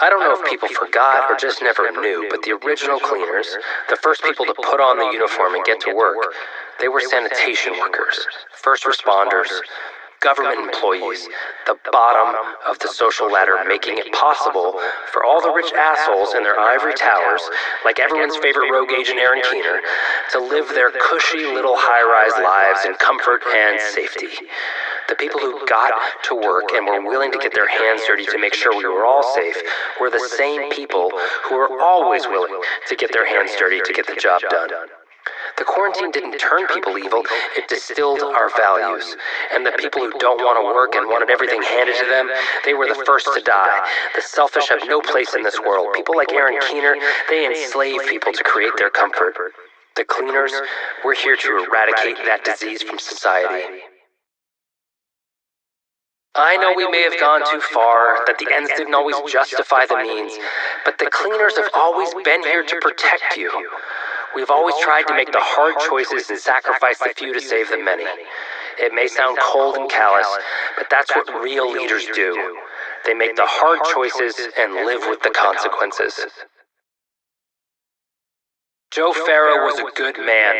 I don't know if people forgot or just never knew, but the original cleaners, the first people to put on the uniform and get to work, they were sanitation workers, first responders, government employees, the bottom of the social ladder, making it possible for all the rich assholes in their ivory towers, like everyone's favorite rogue agent Aaron Keener, to live their cushy little high-rise lives in comfort and safety. The people who got to work and were willing to get their hands dirty to make sure we were all safe were the same people who were always willing to get their hands dirty to get the job done. The quarantine didn't turn people evil, it distilled our values. And the people who don't want to work and wanted everything handed to them, they were the first to die. The selfish have no place in this world. People like Aaron Keener, they enslave people to create their comfort. The cleaners, we're here to eradicate that disease from society. I know we may have gone too far, that the ends didn't always justify the means, but the cleaners have always been here to protect you. We've always tried to make the hard choices and sacrifice the few to save the many. It may sound cold and callous, but that's what real leaders do. They make the hard choices and live with the consequences. Joe Farrow was a good man,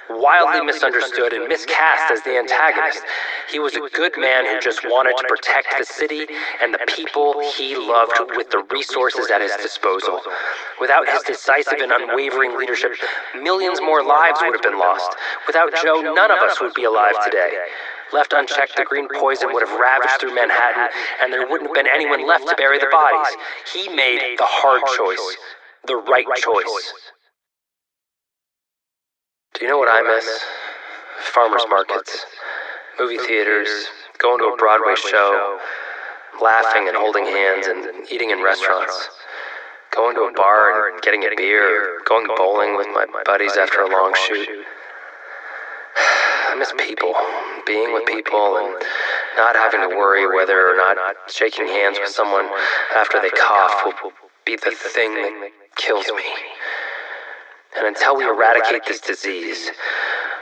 wildly misunderstood and miscast as the antagonist. He was a good man who just wanted to protect the city and the people he loved with the resources at his disposal. Without his decisive and unwavering leadership, millions more lives would have been lost. Without Joe, none of us would be alive today. Left unchecked, the green poison would have ravaged through Manhattan, and there wouldn't have been anyone left to bury the bodies. He made the hard choice, the right choice. Do you know what I miss? Farmers markets, movie theaters, going to a Broadway show, laughing and holding hands and eating in restaurants, going to a bar and getting a beer, or going bowling with my buddies after a long shoot. I miss people, being with people and not having to worry whether or not shaking hands with someone after they cough will be the thing that kills me. And until we eradicate this disease,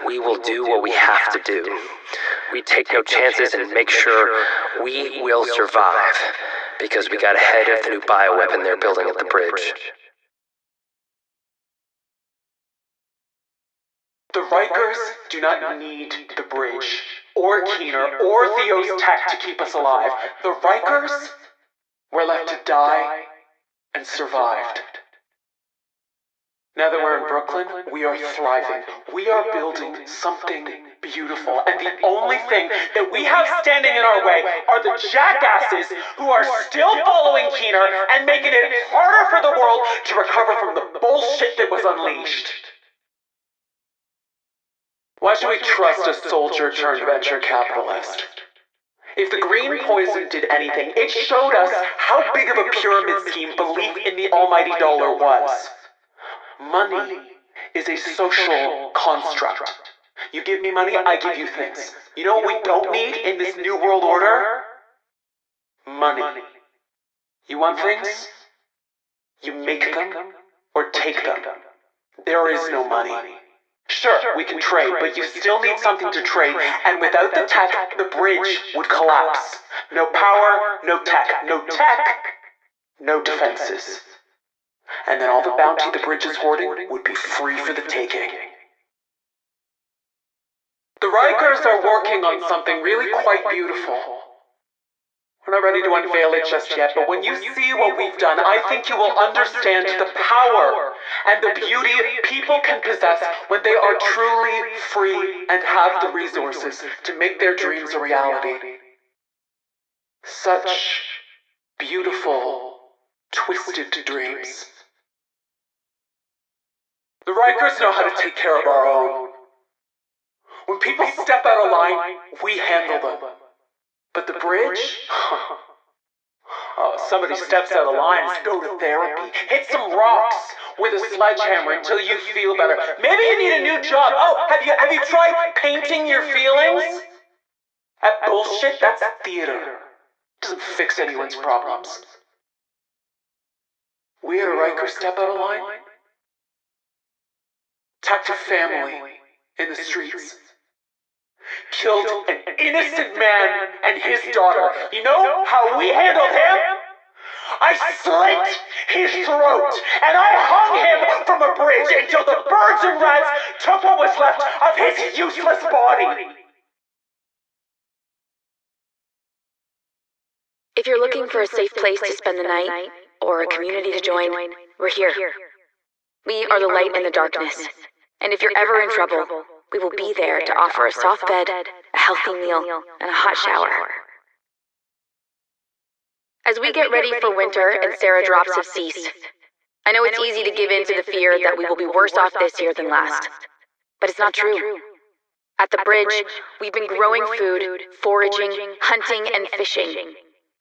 we will do what we have to do. We take no chances and make sure we will survive, because we got ahead of the new bioweapon they're building at the bridge. The Rikers do not need the bridge, or Keener, or Theo's tech to keep us alive. The Rikers were left to die and survived. Now that we're in Brooklyn, we are thriving. We are building something beautiful. And the only thing that we have standing in our way are the jackasses who are still following Keener and making it harder for the world to recover from the bullshit that was unleashed. Why should we trust a soldier-turned-venture capitalist? If the green poison did anything, it showed us how big of a pyramid scheme belief in the almighty dollar was. Money is a social construct. You give me money, I give you things. You know what we don't need in this new world order? Money. You want things? You make them or take them. There is no money. Sure, we can trade, but you still need something to trade, and without the tech, the bridge would collapse. No power, no tech, no defenses. And then all the bounty the bridge is hoarding would be free for the taking. The Rikers are working on something really quite beautiful. We're not ready to unveil it just yet, but when you see what we've done, I think you will understand the power and the beauty people can possess when they are truly free and have the resources to make their dreams a reality. Such beautiful, twisted dreams. The Rikers know how to take care of our own. When people step out of line, we handle them. But the bridge? Oh, somebody steps out of line, go to therapy, hit some rocks with a sledgehammer until you feel better. Maybe you need a new job. Oh, have you tried painting your feelings? That bullshit, that's theater. Doesn't fix anyone's problems. We at a Riker step out of line? Attacked a family in the streets. Killed an innocent man and his daughter. You know how we handled him? I slit his throat, and I hung him from a bridge until the birds and rats took what was left of his useless body. If you're looking for a safe place to spend the night, or a community to join, we're here. We are the light in the darkness, and if you're ever in trouble, we will be there to offer a soft bed, a healthy meal, and a hot shower. As we get ready for winter and Sarah drops have ceased, I know it's easy to give in to the fear that we will be worse off this year than last. But it's not true. At the bridge, we've been growing food, foraging, hunting, and fishing.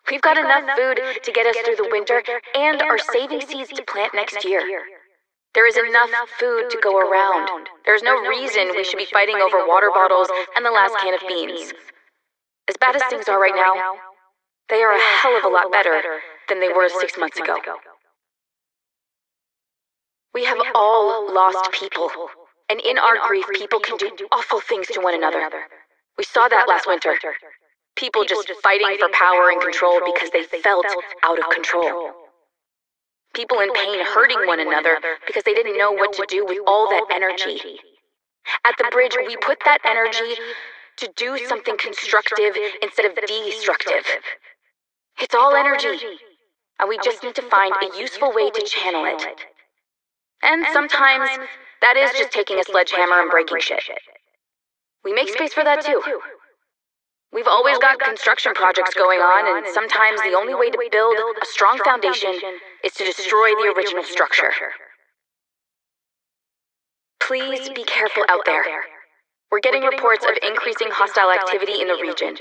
We've got enough food to get us through the winter and are saving seeds to plant next year. There is enough food to go around. There's no reason we should be fighting over water bottles and the last can of beans. As bad as things are right now, they are a hell of a lot better than they were 6 months ago. We have all lost people, and in our grief, people can do awful things to one another. We saw that last winter. People just fighting for power and control because they felt out of control. People in pain hurting one another because they didn't know what to do with all that energy. At the bridge, we put that energy to do something constructive instead of destructive. It's all energy, and we just need to find a useful way to channel it. And sometimes, that is just taking a sledgehammer and breaking shit. We make space for that too. We've always got construction projects going on, and sometimes the only way to build a strong foundation is to destroy the original structure. Please be careful out there. We're getting reports of increasing hostile activity in the region.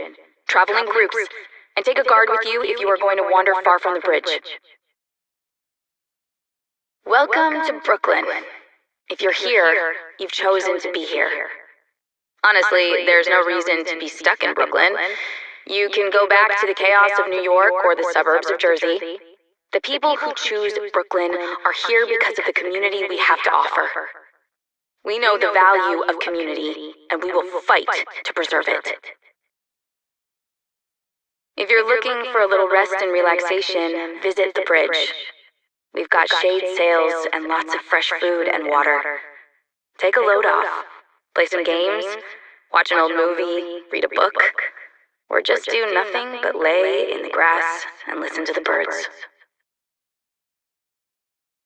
Travel in groups, and take a guard with you if you are going to wander far from the bridge. Welcome to Brooklyn. If you're here, you've chosen to be here. Honestly, there's no reason to be stuck in Brooklyn. You can go back to the chaos of New York or the suburbs of Jersey. The people who choose Brooklyn are here because of the community we have to offer. We know the value of community, and we will fight to preserve it. If you're looking for a little rest and relaxation, visit the bridge. We've got shade sails and lots of fresh food and water. Take a load off. Play some games, watch an old movie, read a book, or just do nothing but lay in the grass and listen to the birds.